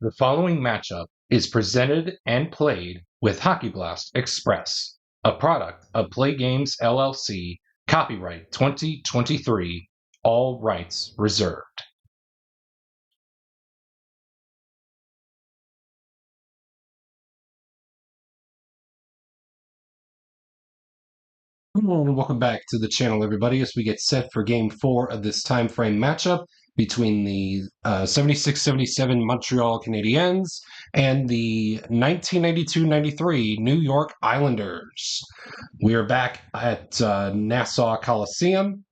The following matchup is presented and played with Hockey Blast Express, a product of Play Games LLC, copyright 2023, all rights reserved. And welcome back to the channel, everybody, as we get set for Game 4 of this time frame matchup between the 76-77 Montreal Canadiens and the 1992-93 New York Islanders. We are back at Nassau Coliseum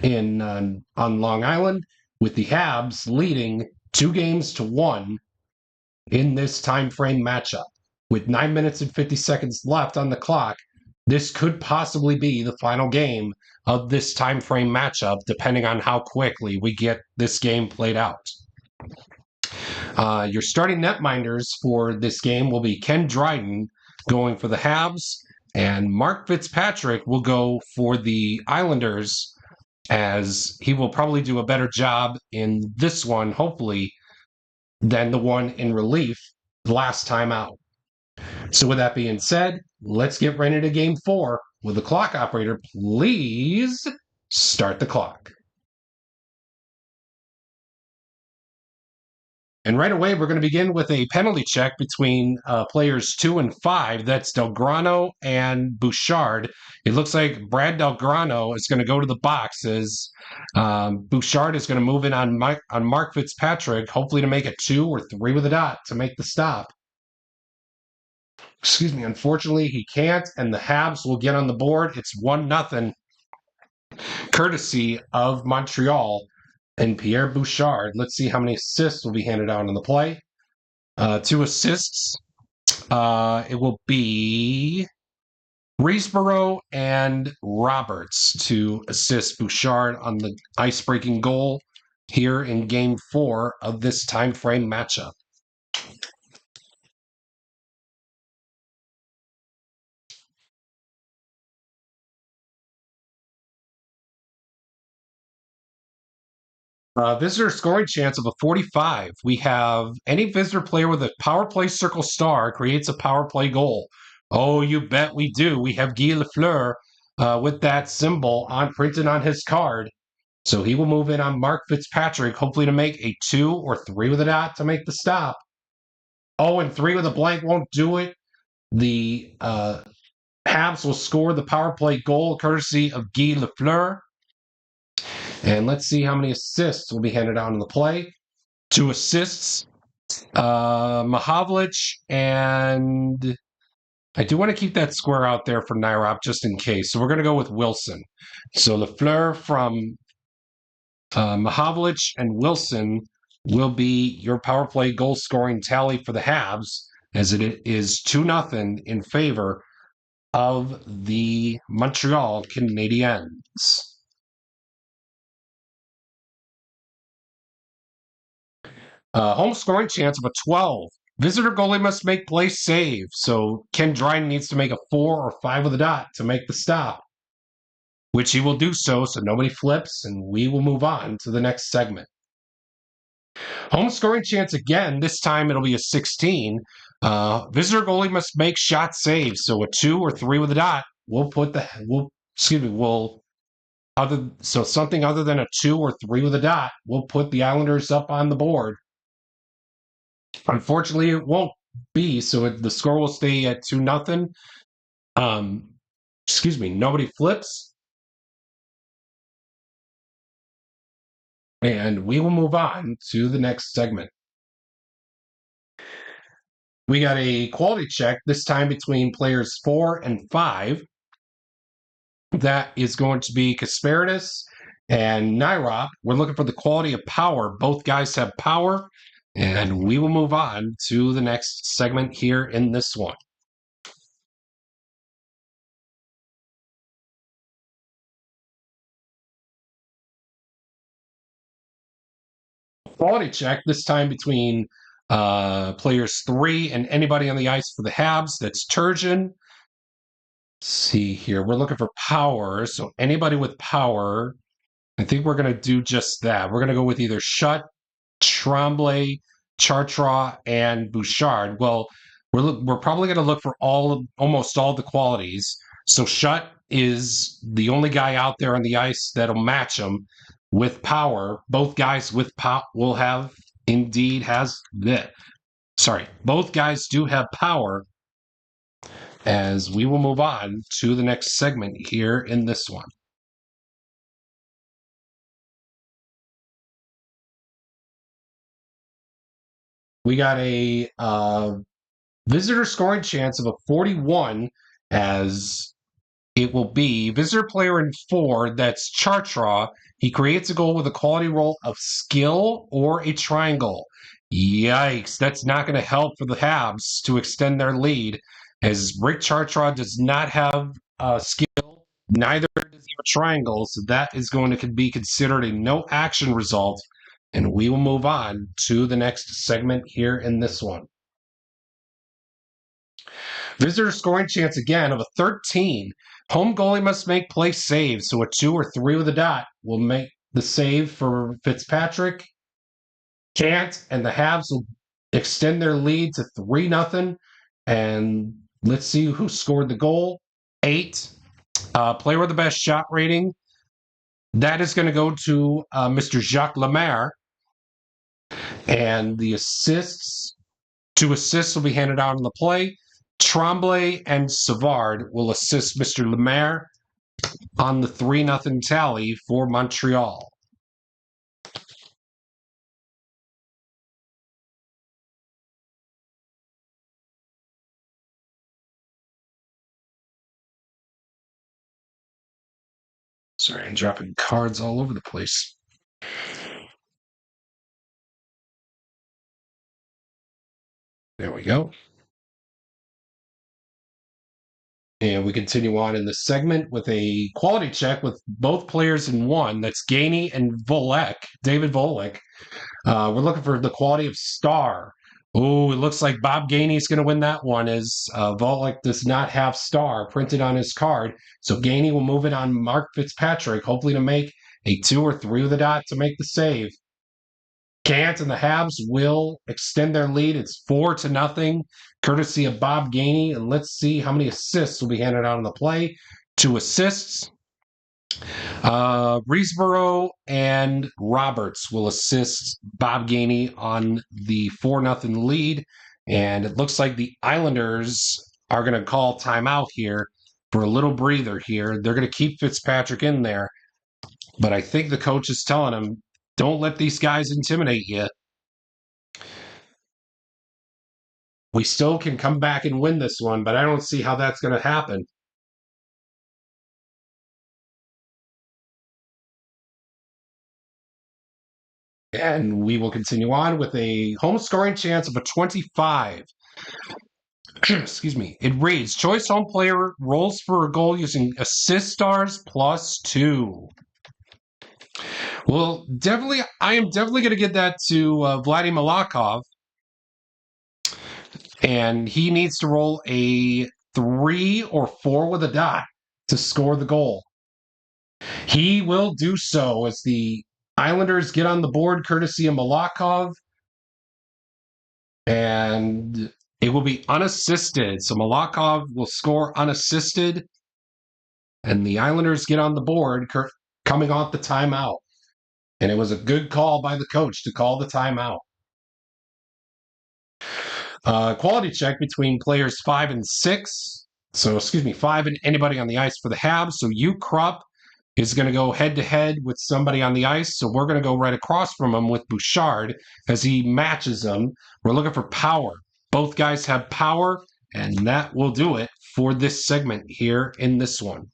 on Long Island, with the Habs leading 2-1 in this time frame matchup. With 9 minutes and 50 seconds left on the clock, this could possibly be the final game of this time frame matchup, depending on how quickly we get this game played out. Your starting netminders for this game will be Ken Dryden going for the Habs, and Mark Fitzpatrick will go for the Islanders, as he will probably do a better job in this one, hopefully, than the one in relief last time out. So with that being said, let's get right into Game 4. Will the clock operator please start the clock? And right away, we're going to begin with a penalty check between players 2 and 5. That's Delgrano and Bouchard. It looks like Brad Delgrano is going to go to the box, as Bouchard is going to move in on Mark Fitzpatrick, hopefully to make it 2 or 3 with a dot to make the stop. Excuse me, unfortunately, he can't, and the Habs will get on the board. It's 1-0, courtesy of Montreal and Pierre Bouchard. Let's see how many assists will be handed out on the play. 2 assists. It will be Riesborough and Roberts to assist Bouchard on the ice-breaking goal here in Game 4 of this time frame matchup. Visitor scoring chance of a 45. We have any visitor player with a power play circle star creates a power play goal. Oh, you bet we do. We have Guy Lafleur with that symbol printed on his card. So he will move in on Mark Fitzpatrick, hopefully to make a 2 or 3 with a dot to make the stop. Oh, and 3 with a blank won't do it. The Habs will score the power play goal courtesy of Guy Lafleur. And let's see how many assists will be handed out in the play. 2 assists. Mahavlich, and I do want to keep that square out there for Nairop just in case. So we're going to go with Wilson. So Lafleur from Mahavlich and Wilson will be your power play goal scoring tally for the Habs, as it is 2-0 in favor of the Montreal Canadiens. Home scoring chance of a 12. Visitor goalie must make play save. So Ken Dryden needs to make a 4 or 5 with a dot to make the stop, which he will do so nobody flips, and we will move on to the next segment. Home scoring chance again. This time it'll be a 16. Visitor goalie must make shot saves. So a 2 or 3 with a dot. Something other than a 2 or 3 with a dot will put the Islanders up on the board. Unfortunately, it won't be, so the score will stay at 2-0. Nobody flips. And we will move on to the next segment. We got a quality check, this time between players 4 and 5. That is going to be Kasperitis and Nairop. We're looking for the quality of power. Both guys have power. And we will move on to the next segment here in this one. Quality check, this time between players 3 and anybody on the ice for the Habs. That's Turgeon. Let's see here. We're looking for power. So anybody with power, I think we're going to do just that. We're going to go with either Shutt, Tremblay, Chartrand, and Bouchard. Well, we're probably going to look for almost all the qualities. So Shutt is the only guy out there on the ice that'll match him with power. Both guys with power will have indeed has that. Sorry, both guys do have power. As we will move on to the next segment here in this one. We got a visitor scoring chance of a 41, as it will be visitor player in 4, that's Chartrand. He creates a goal with a quality roll of skill or a triangle. Yikes, that's not going to help for the Habs to extend their lead, as Rick Chartrand does not have skill, neither does he have a triangle, so that is going to be considered a no action result, and we will move on to the next segment here in this one. Visitor scoring chance again of a 13. Home goalie must make play saves, so a 2 or 3 with a dot will make the save for Fitzpatrick. Can't, and the Habs will extend their lead to 3-0. And let's see who scored the goal. 8. Player with the best shot rating. That is going to go to Mr. Jacques Lemaire. And the assists, 2 assists will be handed out in the play. Tremblay and Savard will assist Mr. Lemaire on the 3-0 tally for Montreal. Sorry, I'm dropping cards all over the place. There we go. And we continue on in this segment with a quality check with both players in one. That's Gainey and Volek, David Volek. We're looking for the quality of star. Oh, it looks like Bob Gainey is going to win that one, as Volek does not have star printed on his card. So Gainey will move it on Mark Fitzpatrick, hopefully to make a 2 or 3 with a dot to make the save. Can't, and the Habs will extend their lead. It's 4-0, courtesy of Bob Gainey. And let's see how many assists will be handed out on the play. 2 assists. Reesborough and Roberts will assist Bob Gainey on the 4-0 lead. And it looks like the Islanders are going to call timeout here for a little breather here. They're going to keep Fitzpatrick in there. But I think the coach is telling him, don't let these guys intimidate you. We still can come back and win this one, but I don't see how that's going to happen. And we will continue on with a home scoring chance of a 25. Excuse me. It reads, choice home player rolls for a goal using assist stars +2. Well, I am definitely going to get that to Vladimir Malakov. And he needs to roll a 3 or 4 with a dot to score the goal. He will do so as the Islanders get on the board courtesy of Malakov. And it will be unassisted. So Malakov will score unassisted. And the Islanders get on the board coming off the timeout. And it was a good call by the coach to call the timeout. Quality check between players 5 and 6. So, 5 and anybody on the ice for the Habs. So, Krupp is going to go head-to-head with somebody on the ice. So, we're going to go right across from him with Bouchard as he matches them. We're looking for power. Both guys have power, and that will do it for this segment here in this one.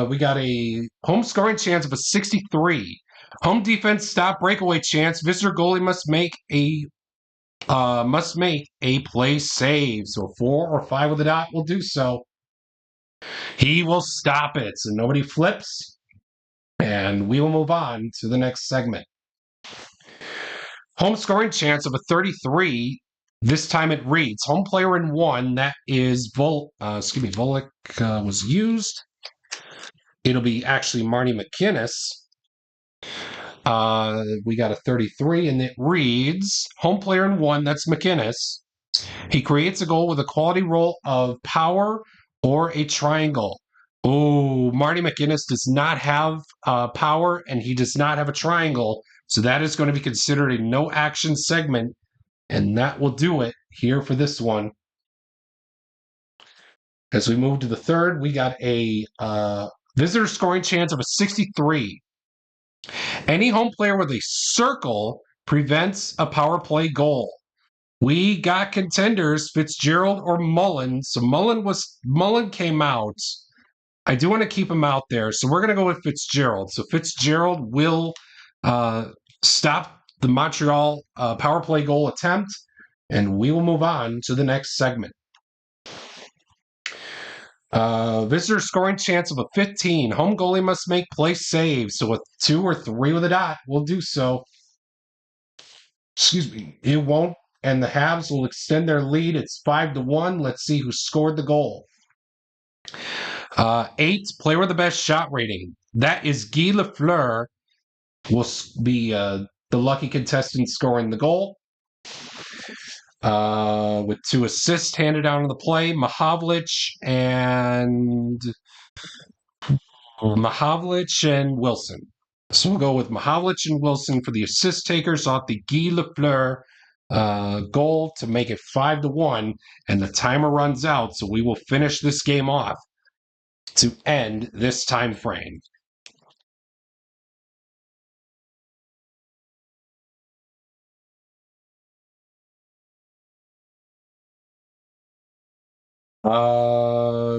We got a home scoring chance of a 63. Home defense stop breakaway chance. Visitor goalie must make a play save. So 4 or 5 with a dot will do so. He will stop it, so nobody flips. And we will move on to the next segment. Home scoring chance of a 33. This time it reads home player in one. That is Volek was used. It'll be actually Marty McInnes. We got a 33, and it reads home player in one. That's McInnes. He creates a goal with a quality roll of power or a triangle. Oh, Marty McInnes does not have power, and he does not have a triangle. So that is going to be considered a no action segment, and that will do it here for this one. As we move to the third, we got a visitor scoring chance of a 63. Any home player with a circle prevents a power play goal. We got contenders, Fitzgerald or Mullen. So Mullen came out. I do want to keep him out there. So we're going to go with Fitzgerald. So Fitzgerald will stop the Montreal power play goal attempt, and we will move on to the next segment. Visitor scoring chance of a 15. Home goalie must make place saves. So a 2 or 3 with a dot will do so. Excuse me. It won't. And the Habs will extend their lead. It's 5-1. Let's see who scored the goal. 8, player with the best shot rating. That is Guy Lafleur. Will be the lucky contestant scoring the goal. With 2 assists handed down to the play, Mahavlich and Wilson. So we'll go with Mahavlich and Wilson for the assist takers off the Guy Lafleur goal to make it 5-1, and the timer runs out. So we will finish this game off to end this time frame.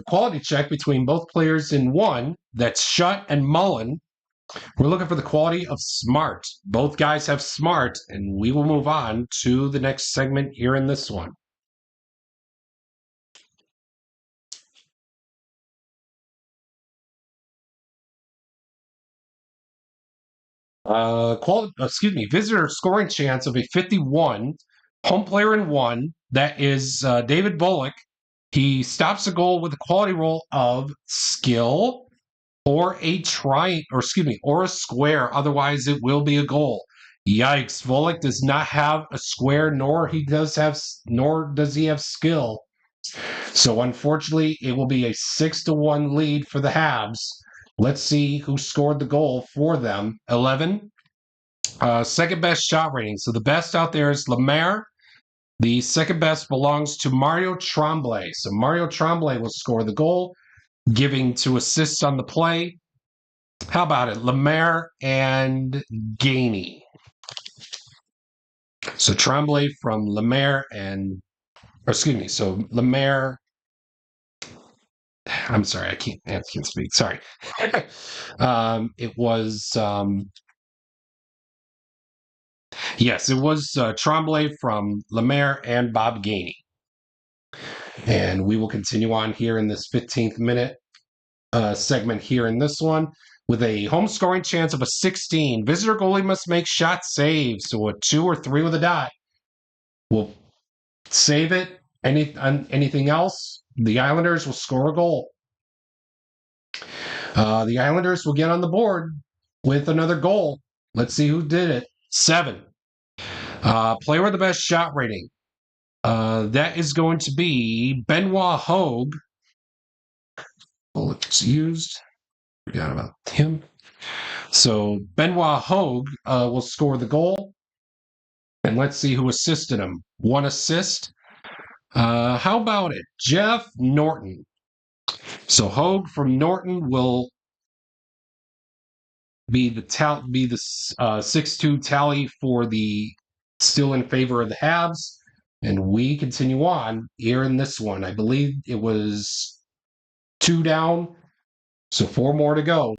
Quality check between both players in one. That's Shutt and Mullen. We're looking for the quality of smart. Both guys have smart, and we will move on to the next segment here in this one. Visitor scoring chance of a 51. Home player in one. That is David Volek. He stops a goal with a quality roll of skill or a square. Otherwise, it will be a goal. Yikes! Volek does not have a square, nor does he have skill. So unfortunately, it will be a 6-1 lead for the Habs. Let's see who scored the goal for them. 11. Second best shot rating. So the best out there is Lemaire. The second best belongs to Mario Tremblay. So Mario Tremblay will score the goal, giving 2 assists on the play. How about it? Lemaire and Gainey. So Tremblay from Lemaire so Lemaire. I'm sorry, I can't speak. Sorry. It was yes, it was Tremblay from Lemaire and Bob Gainey. And we will continue on here in this 15th minute segment here in this one with a home scoring chance of a 16. Visitor goalie must make shot saves. So a 2 or 3 with a dot will save it. Anything else, the Islanders will score a goal. The Islanders will get on the board with another goal. Let's see who did it. 7. Player with the best shot rating. That is going to be Benoit Hogue. Bullets used. Forgot about him. So Benoit Hogue will score the goal. And let's see who assisted him. 1 assist. How about it? Jeff Norton. So Hogue from Norton will be the 6-2 tally for the still in favor of the Habs. And we continue on here in this one. I believe it was 2 down, so 4 more to go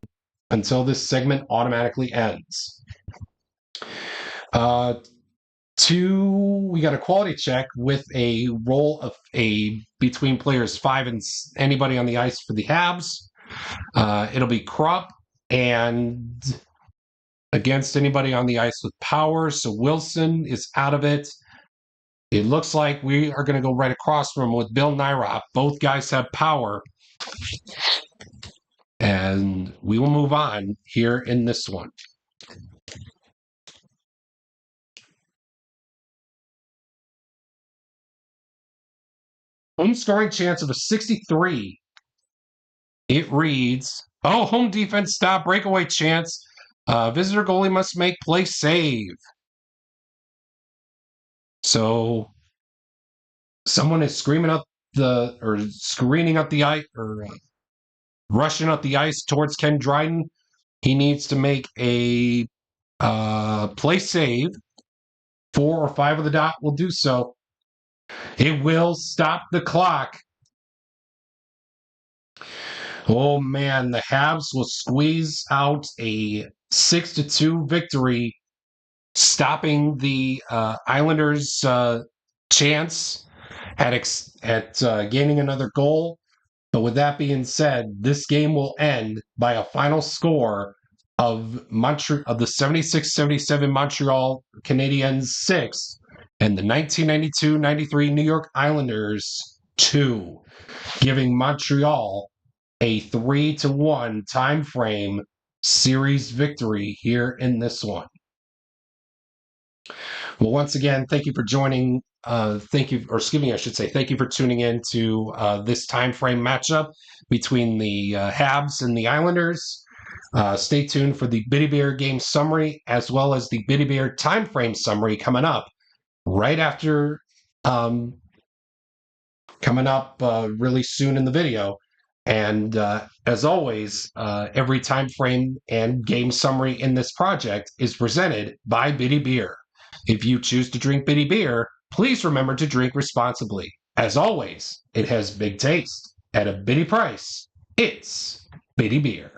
until this segment automatically ends. We got a quality check with a roll of between players 5 and anybody on the ice for the Habs. It'll be Krupp and against anybody on the ice with power. So Wilson is out of it. It looks like we are going to go right across from him with Bill Nyrock. Both guys have power. And we will move on here in this one. Home scoring chance of a 63. It reads, oh, home defense stop, breakaway chance. Visitor goalie must make play save. So someone is screaming up screening up the ice, or rushing up the ice towards Ken Dryden. He needs to make a play save. 4 or 5 of the dot will do so. It will stop the clock. Oh man, the Habs will squeeze out a 6-2 victory, stopping the Islanders' chance at gaining another goal. But with that being said, this game will end by a final score of the 76-77 Montreal Canadiens 6 and the 1992-93 New York Islanders 2, giving Montreal a 3-1 time frame series victory here in this one. Well, once again, thank you for joining. Thank you for tuning in to this time frame matchup between the Habs and the Islanders. Stay tuned for the Bitty Bear game summary as well as the Bitty Bear time frame summary coming up right after, really soon in the video. And as always, every time frame and game summary in this project is presented by Bitty Beer. If you choose to drink Bitty Beer, please remember to drink responsibly. As always, it has big taste. At a bitty price, it's Bitty Beer.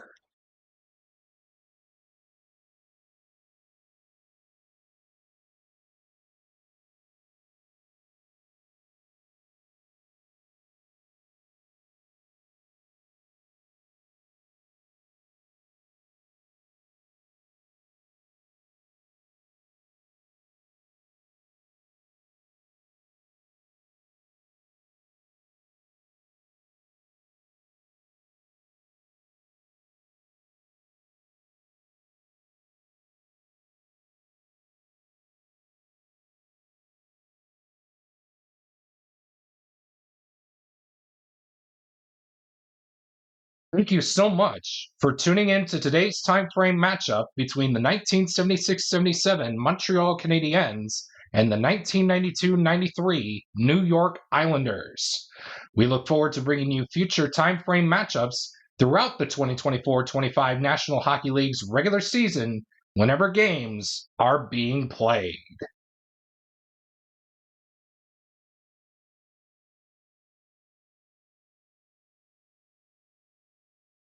Thank you so much for tuning in to today's time frame matchup between the 1976-77 Montreal Canadiens and the 1992-93 New York Islanders. We look forward to bringing you future time frame matchups throughout the 2024-25 National Hockey League's regular season whenever games are being played.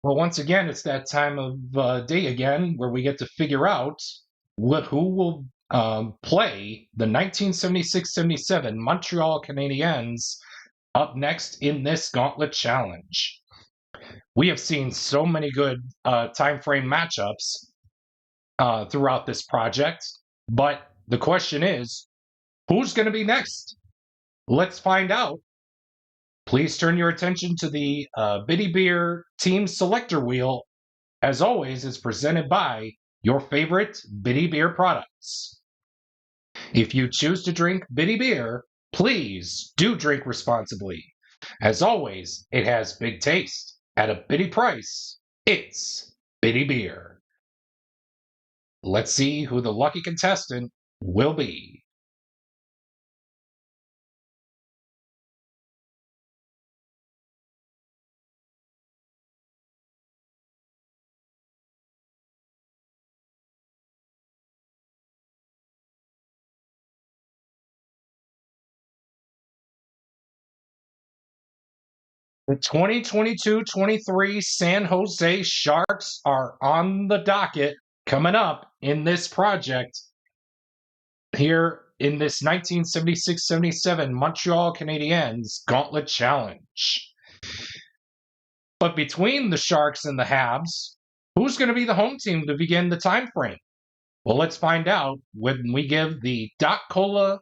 Well, once again, it's that time of day again where we get to figure out who will play the 1976-77 Montreal Canadiens up next in this Gauntlet Challenge. We have seen so many good time frame matchups throughout this project, but the question is, who's going to be next? Let's find out. Please turn your attention to the Bitty Beer Team Selector Wheel. As always, is presented by your favorite Bitty Beer products. If you choose to drink Bitty Beer, please do drink responsibly. As always, it has big taste. At a bitty price, it's Bitty Beer. Let's see who the lucky contestant will be. The 2022-23 San Jose Sharks are on the docket coming up in this project here in this 1976-77 Montreal Canadiens Gauntlet Challenge. But between the Sharks and the Habs, who's going to be the home team to begin the time frame? Well, let's find out when we give the Doc Cola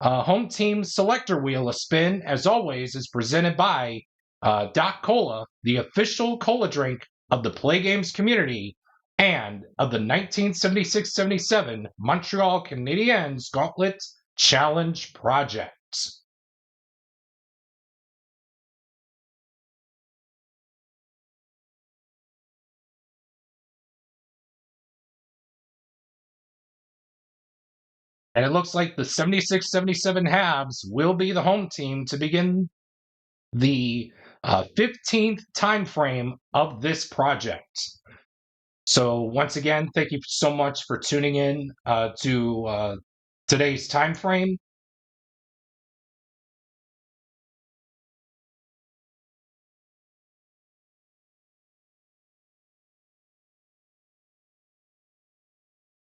home team selector wheel a spin, as always, is presented by Doc Cola, the official cola drink of the Play Games community and of the 1976-77 Montreal Canadiens Gauntlet Challenge Project. And it looks like the 76-77 Habs will be the home team to begin the 15th time frame of this project. So once again, thank you so much for tuning in to today's time frame.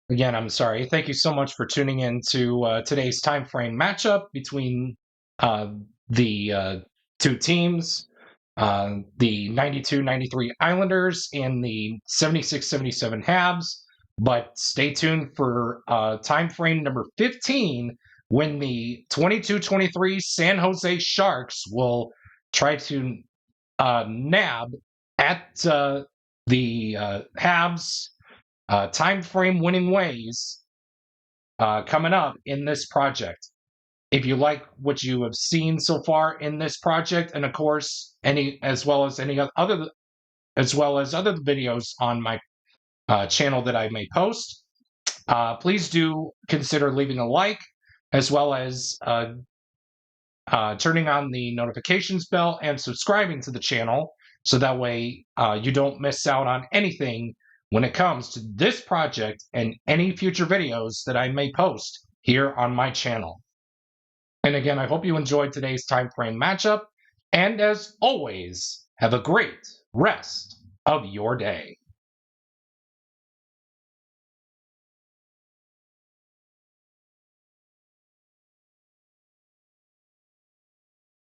Again, I'm sorry. Thank you so much for tuning in to today's time frame matchup between uh, the two teams, the 92-93 Islanders and the 76-77 Habs. But stay tuned for time frame number 15 when the 22-23 San Jose Sharks will try to nab at the Habs time frame winning ways coming up in this project. If you like what you have seen so far in this project, and of course, any as well as other videos on my channel that I may post, please do consider leaving a like, as well as turning on the notifications bell and subscribing to the channel, so that way you don't miss out on anything when it comes to this project and any future videos that I may post here on my channel. And again, I hope you enjoyed today's time frame matchup. And as always, have a great rest of your day.